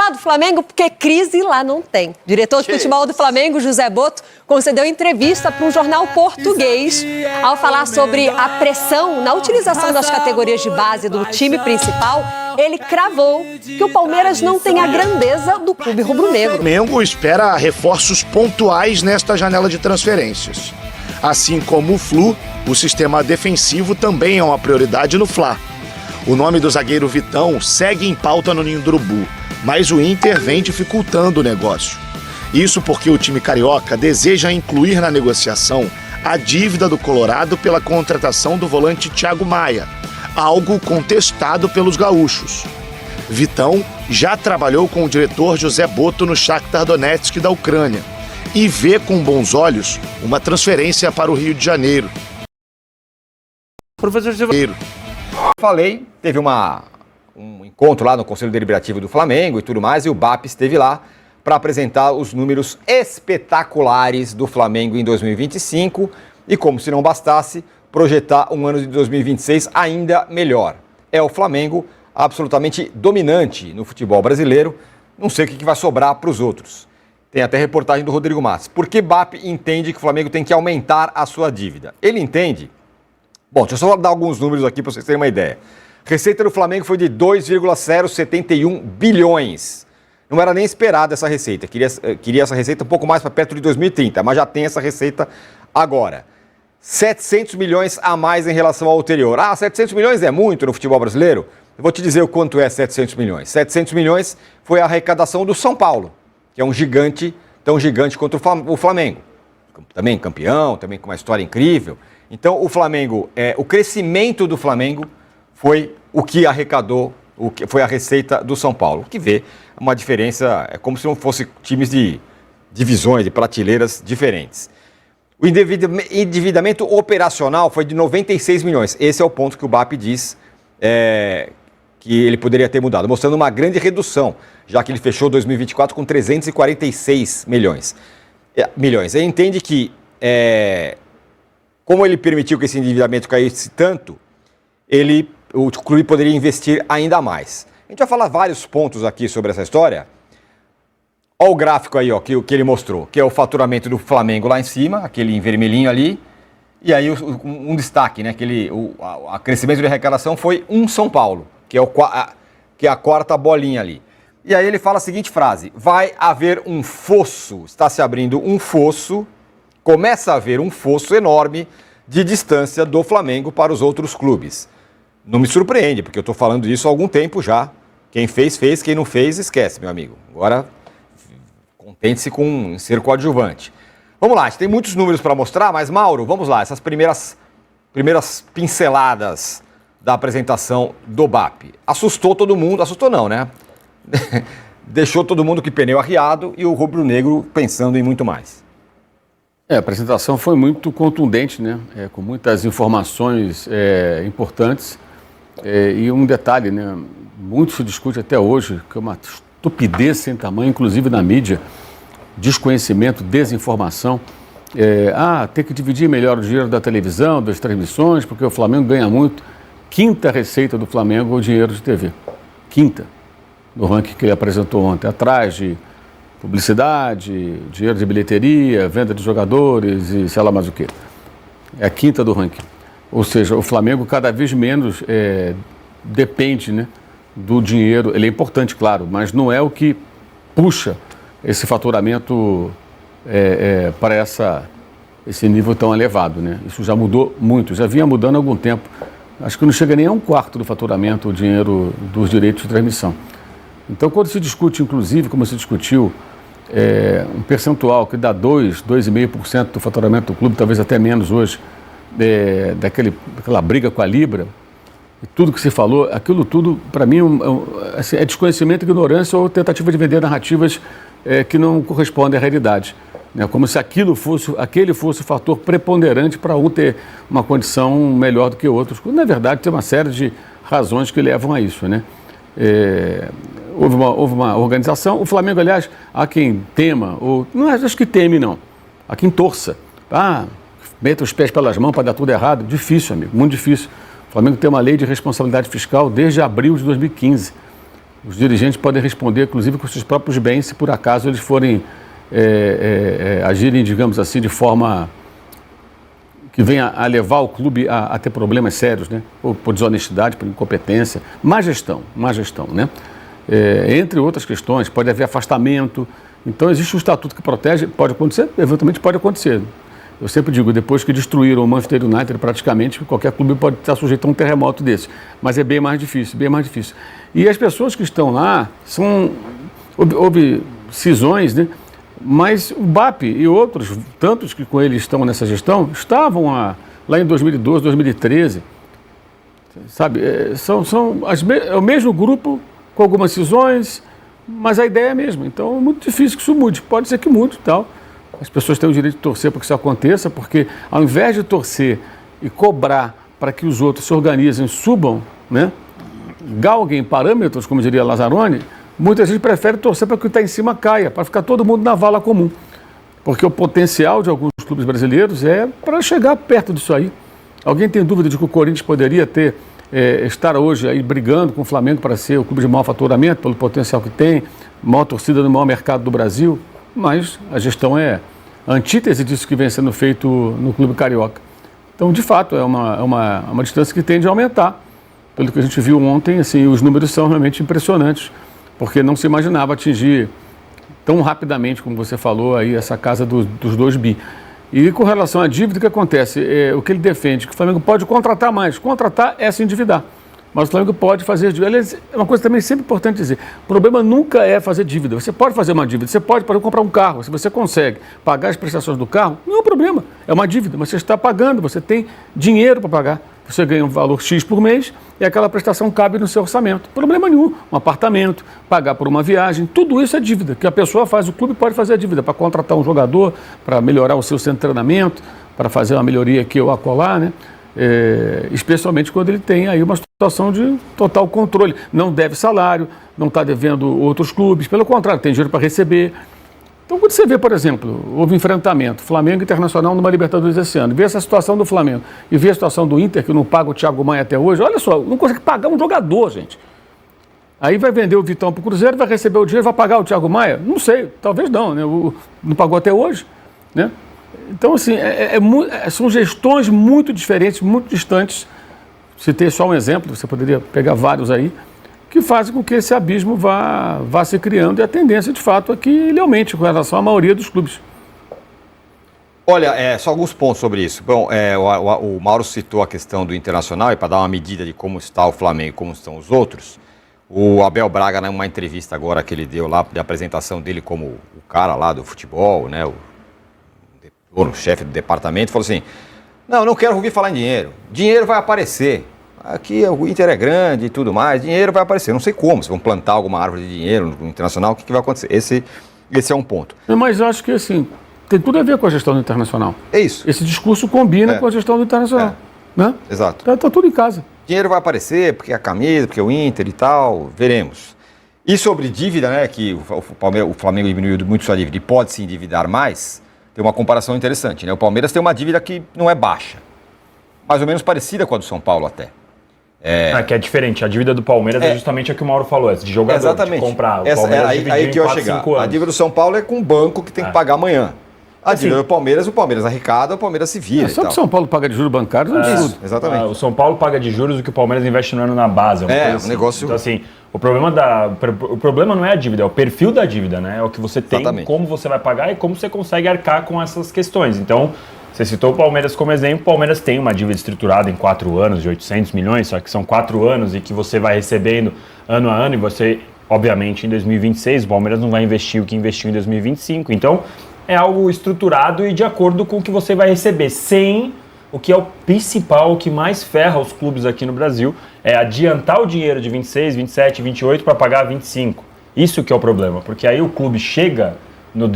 falar do Flamengo porque crise lá não tem. O diretor de futebol do Flamengo, José Botto, concedeu entrevista para um jornal português ao falar sobre a pressão na utilização das categorias de base do time principal. Ele cravou que o Palmeiras não tem a grandeza do clube rubro-negro. O Flamengo espera reforços pontuais nesta janela de transferências. Assim como o Flu, o sistema defensivo também é uma prioridade no Fla. O nome do zagueiro Vitão segue em pauta no Ninho do Urubu, mas o Inter vem dificultando o negócio. Isso porque o time carioca deseja incluir na negociação a dívida do Colorado pela contratação do volante Thiago Maia, algo contestado pelos gaúchos. Vitão já trabalhou com o diretor José Botto no Shakhtar Donetsk da Ucrânia e vê com bons olhos uma transferência para o Rio de Janeiro. Professor Silveira, falei, teve um encontro lá no Conselho Deliberativo do Flamengo e tudo mais, e o BAP esteve lá para apresentar os números espetaculares do Flamengo em 2025 e, como se não bastasse, projetar um ano de 2026 ainda melhor. É o Flamengo absolutamente dominante no futebol brasileiro, não sei o que vai sobrar para os outros. Tem até reportagem do Rodrigo Matos. Por que BAP entende que o Flamengo tem que aumentar a sua dívida? Ele entende... Bom, deixa eu só dar alguns números aqui para vocês terem uma ideia. Receita do Flamengo foi de 2,071 bilhões. Não era nem esperada essa receita. Queria essa receita um pouco mais para perto de 2030, mas já tem essa receita agora. 700 milhões a mais em relação ao anterior. 700 milhões é muito no futebol brasileiro? Eu vou te dizer o quanto é 700 milhões. 700 milhões foi a arrecadação do São Paulo, que é um gigante, tão gigante quanto o Flamengo. Também campeão, também com uma história incrível. Então, o Flamengo, o crescimento do Flamengo foi o que arrecadou, foi a receita do São Paulo. O que vê uma diferença, é como se não fossem times de divisões, de prateleiras diferentes. O endividamento operacional foi de 96 milhões. Esse é o ponto que o BAP diz que ele poderia ter mudado, mostrando uma grande redução, já que ele fechou 2024 com 346 milhões. Ele entende que... Como ele permitiu que esse endividamento caísse tanto, o clube poderia investir ainda mais. A gente vai falar vários pontos aqui sobre essa história. Olha o gráfico aí, ó, que ele mostrou, que é o faturamento do Flamengo lá em cima, aquele em vermelhinho ali. E aí um destaque, né? O crescimento de arrecadação foi São Paulo, que é a quarta bolinha ali. E aí ele fala a seguinte frase: vai haver um fosso, está se abrindo um fosso. Começa a haver um fosso enorme de distância do Flamengo para os outros clubes. Não me surpreende, porque eu estou falando isso há algum tempo já. Quem fez, fez. Quem não fez, esquece, meu amigo. Agora, contente-se com ser coadjuvante. Vamos lá, a gente tem muitos números para mostrar, mas, Mauro, vamos lá. Essas primeiras pinceladas da apresentação do BAP. Assustou todo mundo, assustou não, né? Deixou todo mundo com o pneu arriado e o rubro-negro pensando em muito mais. A apresentação foi muito contundente, né? Com muitas informações importantes. E um detalhe, né? Muito se discute até hoje, que é uma estupidez sem tamanho, inclusive na mídia, desconhecimento, desinformação. Tem que dividir melhor o dinheiro da televisão, das transmissões, porque o Flamengo ganha muito. Quinta receita do Flamengo é o dinheiro de TV. Quinta, no ranking que ele apresentou ontem, atrás de publicidade, dinheiro de bilheteria, venda de jogadores e sei lá mais o quê. É a quinta do ranking. Ou seja, o Flamengo cada vez menos depende, né, do dinheiro. Ele é importante, claro, mas não é o que puxa esse faturamento para esse nível tão elevado, né? Isso já mudou muito, já vinha mudando há algum tempo. Acho que não chega nem a um quarto do faturamento o dinheiro dos direitos de transmissão. Então, quando se discute, inclusive, como se discutiu, um percentual que dá 2,5% do faturamento do clube, talvez até menos hoje, daquela briga com a Libra, e tudo que se falou, aquilo tudo, para mim, é desconhecimento, ignorância ou tentativa de vender narrativas que não correspondem à realidade. Né? Como se aquele fosse o fator preponderante para um ter uma condição melhor do que outros. Quando, na verdade, tem uma série de razões que levam a isso, né? Houve uma organização. O Flamengo, aliás, há quem tema, ou não acho que teme, não. Há quem torça. Meta os pés pelas mãos para dar tudo errado. Difícil, amigo, muito difícil. O Flamengo tem uma lei de responsabilidade fiscal desde abril de 2015. Os dirigentes podem responder, inclusive, com seus próprios bens, se por acaso eles forem agirem, digamos assim, de forma que venha a levar o clube a ter problemas sérios, né? Ou por desonestidade, por incompetência, má gestão, né? Entre outras questões, pode haver afastamento. Então, existe um estatuto que protege, pode acontecer, eventualmente pode acontecer. Eu sempre digo, depois que destruíram o Manchester United, praticamente qualquer clube pode estar sujeito a um terremoto desse. Mas é bem mais difícil, bem mais difícil. E as pessoas que estão lá, houve cisões, né? Mas o BAP e outros, tantos que com ele estão nessa gestão, estavam lá em 2012, 2013. Sabe, é o mesmo grupo, com algumas cisões, mas a ideia é a mesma. Então é muito difícil que isso mude. Pode ser que mude e tal. As pessoas têm o direito de torcer para que isso aconteça, porque ao invés de torcer e cobrar para que os outros se organizem, subam, né, galguem parâmetros, como diria Lazzaroni, muita gente prefere torcer para que o que está em cima caia, para ficar todo mundo na vala comum. Porque o potencial de alguns clubes brasileiros é para chegar perto disso aí. Alguém tem dúvida de que o Corinthians poderia estar hoje aí brigando com o Flamengo para ser o clube de maior faturamento, pelo potencial que tem, maior torcida no maior mercado do Brasil? Mas a gestão é a antítese disso que vem sendo feito no clube carioca. Então, de fato, é uma distância que tende a aumentar. Pelo que a gente viu ontem, assim, os números são realmente impressionantes, porque não se imaginava atingir tão rapidamente, como você falou, aí, essa casa dos 2 bi. E com relação à dívida, o que acontece? O que ele defende, que o Flamengo pode contratar mais. Contratar é se endividar. Mas o Flamengo pode fazer dívida. Aliás, é uma coisa também sempre importante dizer. O problema nunca é fazer dívida. Você pode fazer uma dívida. Você pode, por exemplo, comprar um carro. Se você consegue pagar as prestações do carro, não é um problema. É uma dívida, mas você está pagando. Você tem dinheiro para pagar. Você ganha um valor X por mês e aquela prestação cabe no seu orçamento. Problema nenhum. Um apartamento, pagar por uma viagem, tudo isso é dívida. Que a pessoa faz, o clube pode fazer a dívida para contratar um jogador, para melhorar o seu centro de treinamento, para fazer uma melhoria aqui ou acolá, né? Especialmente quando ele tem aí uma situação de total controle. Não deve salário, não está devendo outros clubes, pelo contrário, tem dinheiro para receber. Então, quando você vê, por exemplo, houve enfrentamento, Flamengo e Internacional numa Libertadores esse ano, vê essa situação do Flamengo e vê a situação do Inter, que não paga o Thiago Maia até hoje, olha só, não consegue pagar um jogador, gente. Aí vai vender o Vitão para o Cruzeiro, vai receber o dinheiro, vai pagar o Thiago Maia? Não sei, talvez não, né? Não pagou até hoje, né? Então, assim, são gestões muito diferentes, muito distantes. Citei só um exemplo, você poderia pegar vários aí, que fazem com que esse abismo vá se criando, e a tendência, de fato, é que ele aumente com relação à maioria dos clubes. Olha, só alguns pontos sobre isso. Bom, o Mauro citou a questão do Internacional, e para dar uma medida de como está o Flamengo e como estão os outros, o Abel Braga, numa entrevista agora que ele deu lá, de apresentação dele como o cara lá do futebol, né, o chefe do departamento, falou assim: não quero ouvir falar em dinheiro. Dinheiro vai aparecer. Aqui o Inter é grande e tudo mais, dinheiro vai aparecer. Não sei como, se vão plantar alguma árvore de dinheiro no Internacional, o que vai acontecer? Esse é um ponto. Mas eu acho que, assim, tem tudo a ver com a gestão do Internacional. É isso. Esse discurso combina com a gestão do Internacional. Né? Exato. Tá tudo em casa. Dinheiro vai aparecer, porque é a camisa, porque é o Inter e tal, veremos. E sobre dívida, né, que o Flamengo diminuiu muito sua dívida e pode se endividar mais, tem uma comparação interessante, né? O Palmeiras tem uma dívida que não é baixa, mais ou menos parecida com a do São Paulo até. Que é diferente. A dívida do Palmeiras é justamente a que o Mauro falou, de jogador, exatamente. De comprar. O Palmeiras aí que eu ia 4, chegar. 5 anos. A dívida do São Paulo é com o banco que tem que pagar amanhã. A dívida do Palmeiras, o Palmeiras arrecada, o Palmeiras se vira. Só que o São Paulo paga de juros bancários, não é absurdo. Exatamente. O São Paulo paga de juros o que o Palmeiras investe no ano na base. Um negócio... Então, assim, o problema não é a dívida, é o perfil da dívida, né? É o que você tem, como você vai pagar e como você consegue arcar com essas questões. Então, você citou o Palmeiras como exemplo. O Palmeiras tem uma dívida estruturada em 4 anos de 800 milhões, só que são 4 anos e que você vai recebendo ano a ano e você, obviamente, em 2026, o Palmeiras não vai investir o que investiu em 2025. Então, é algo estruturado e de acordo com o que você vai receber, sem o que é o principal, o que mais ferra os clubes aqui no Brasil, é adiantar o dinheiro de 26, 27, 28 para pagar 25. Isso que é o problema, porque aí o clube chega no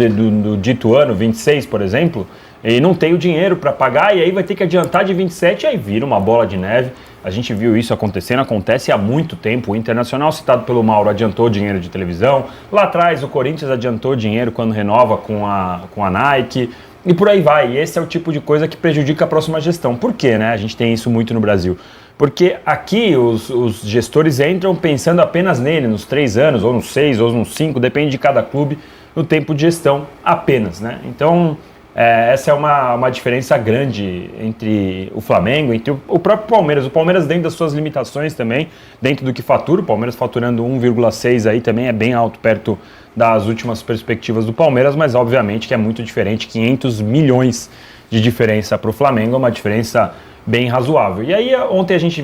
dito ano, 26, por exemplo, e não tem o dinheiro para pagar, e aí vai ter que adiantar de 27, e aí vira uma bola de neve. A gente viu isso acontecendo, acontece há muito tempo. O Internacional, citado pelo Mauro, adiantou dinheiro de televisão. Lá atrás, o Corinthians adiantou dinheiro quando renova com a Nike. E por aí vai. E esse é o tipo de coisa que prejudica a próxima gestão. Por quê, né? A gente tem isso muito no Brasil. Porque aqui os gestores entram pensando apenas nele, nos 3 anos, ou nos 6, ou nos 5, depende de cada clube, no tempo de gestão apenas, né? Então, essa é uma diferença grande entre o Flamengo, entre o próprio Palmeiras. O Palmeiras dentro das suas limitações também, dentro do que fatura, o Palmeiras faturando 1,6 aí também é bem alto, perto das últimas perspectivas do Palmeiras, mas obviamente que é muito diferente, 500 milhões de diferença para o Flamengo, é uma diferença bem razoável. E aí ontem a gente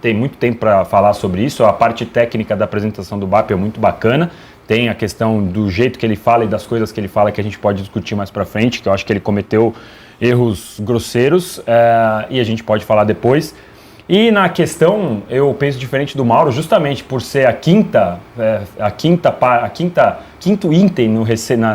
tem muito tempo para falar sobre isso, a parte técnica da apresentação do BAP é muito bacana, tem a questão do jeito que ele fala e das coisas que ele fala que a gente pode discutir mais para frente, que eu acho que ele cometeu erros grosseiros e a gente pode falar depois. E na questão, eu penso diferente do Mauro, justamente por ser quinto item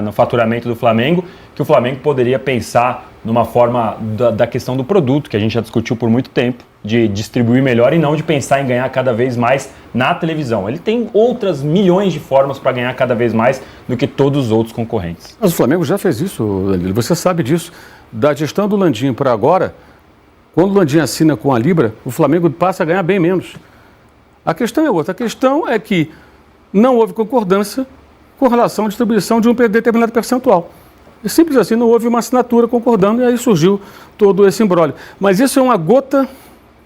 no faturamento do Flamengo, que o Flamengo poderia pensar numa forma da questão do produto, que a gente já discutiu por muito tempo, de distribuir melhor e não de pensar em ganhar cada vez mais na televisão. Ele tem outras milhões de formas para ganhar cada vez mais do que todos os outros concorrentes. Mas o Flamengo já fez isso, Danilo, você sabe disso. Da gestão do Landim para agora, quando o Landim assina com a Libra, o Flamengo passa a ganhar bem menos. A questão é outra. A questão é que não houve concordância com relação à distribuição de um determinado percentual. E simples assim, não houve uma assinatura concordando e aí surgiu todo esse imbróglio. Mas isso é uma gota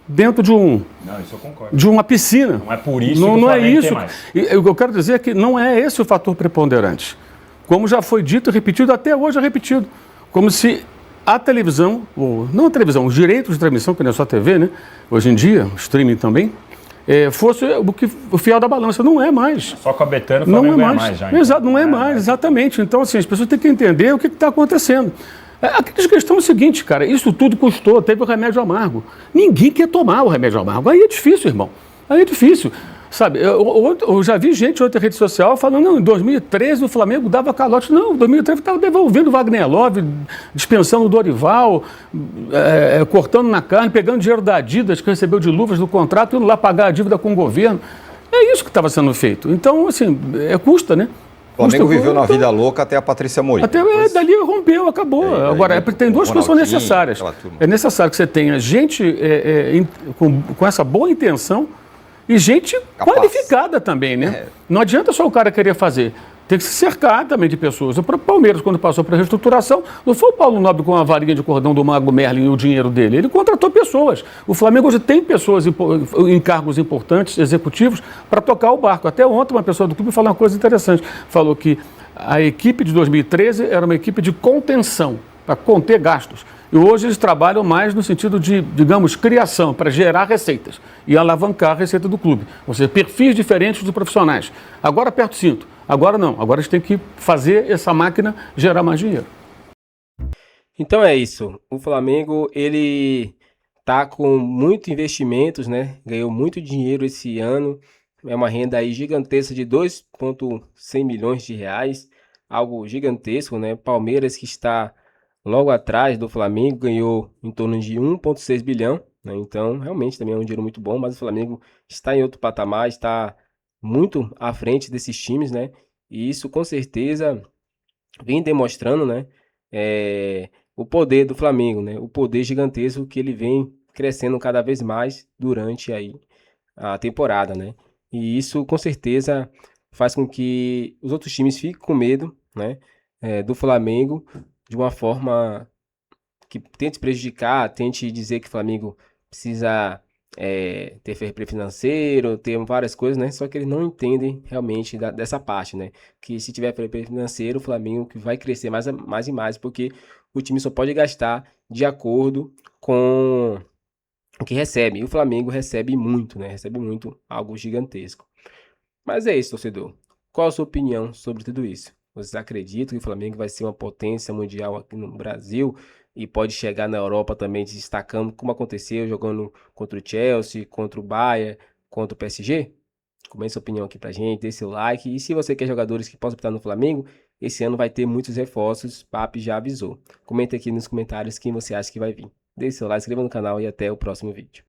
dentro de Não, isso eu concordo. de uma piscina. Não é por isso não, que o não é Flamengo isso. tem mais. E o que eu quero dizer é que não é esse o fator preponderante. Como já foi dito e repetido, até hoje é repetido. Como se a televisão, ou não a televisão, os direitos de transmissão, que não é só a TV, né? Hoje em dia, o streaming também, fosse o fiel da balança. Não é mais. Só com a Betano o Flamengo ganha mais já. Então. Exato, não é mais, exatamente. Então, assim, as pessoas têm que entender o que está acontecendo. A questão é o seguinte, cara, isso tudo custou, teve o remédio amargo. Ninguém quer tomar o remédio amargo. Aí é difícil, irmão. Aí é difícil. Sabe, eu já vi gente em outra rede social falando, não, em 2013 o Flamengo dava calote. Não, em 2013 estava devolvendo o Wagner Love, dispensando o Dorival, cortando na carne, pegando dinheiro da Adidas que recebeu de luvas do contrato, indo lá pagar a dívida com o governo. É isso que estava sendo feito. Então, assim, custa, né? O Flamengo viveu na vida louca até a Patrícia Morim. Dali rompeu, acabou. Agora, tem duas coisas que são necessárias. É necessário que você tenha gente com essa boa intenção e gente qualificada também, né? Não adianta só o cara querer fazer. Tem que se cercar também de pessoas. O próprio Palmeiras, quando passou para a reestruturação, não foi o Paulo Nobre com a varinha de cordão do Mago Merlin e o dinheiro dele. Ele contratou pessoas. O Flamengo hoje tem pessoas em cargos importantes, executivos, para tocar o barco. Até ontem uma pessoa do clube falou uma coisa interessante. Falou que a equipe de 2013 era uma equipe de contenção, para conter gastos. E hoje eles trabalham mais no sentido de, digamos, criação, para gerar receitas e alavancar a receita do clube. Ou seja, perfis diferentes dos profissionais. Agora aperta o cinto. Agora não. Agora eles têm que fazer essa máquina gerar mais dinheiro. Então é isso. O Flamengo, ele tá com muitos investimentos, né? Ganhou muito dinheiro esse ano. É uma renda aí gigantesca de 2,1 milhões de reais. Algo gigantesco, né? Palmeiras, que está logo atrás do Flamengo, ganhou em torno de 1,6 bilhão, né? Então, realmente também é um dinheiro muito bom, mas o Flamengo está em outro patamar, está muito à frente desses times, né? E isso com certeza vem demonstrando, né, o poder do Flamengo, né? O poder gigantesco que ele vem crescendo cada vez mais durante aí a temporada, né? E isso com certeza faz com que os outros times fiquem com medo, né, do Flamengo, de uma forma que tente prejudicar, tente dizer que o Flamengo precisa ter fair play financeiro, ter várias coisas, né? Só que eles não entendem realmente dessa parte, né? Que se tiver fair play financeiro, o Flamengo vai crescer mais e mais, porque o time só pode gastar de acordo com o que recebe. E o Flamengo recebe muito, né? Recebe muito, algo gigantesco. Mas é isso, torcedor. Qual a sua opinião sobre tudo isso? Vocês acreditam que o Flamengo vai ser uma potência mundial aqui no Brasil e pode chegar na Europa também se destacando, como aconteceu jogando contra o Chelsea, contra o Bayern, contra o PSG? Comente sua opinião aqui pra gente, dê seu like. E se você quer jogadores que possam estar no Flamengo, esse ano vai ter muitos reforços, Papi já avisou. Comenta aqui nos comentários quem você acha que vai vir. Dê seu like, se inscreva no canal e até o próximo vídeo.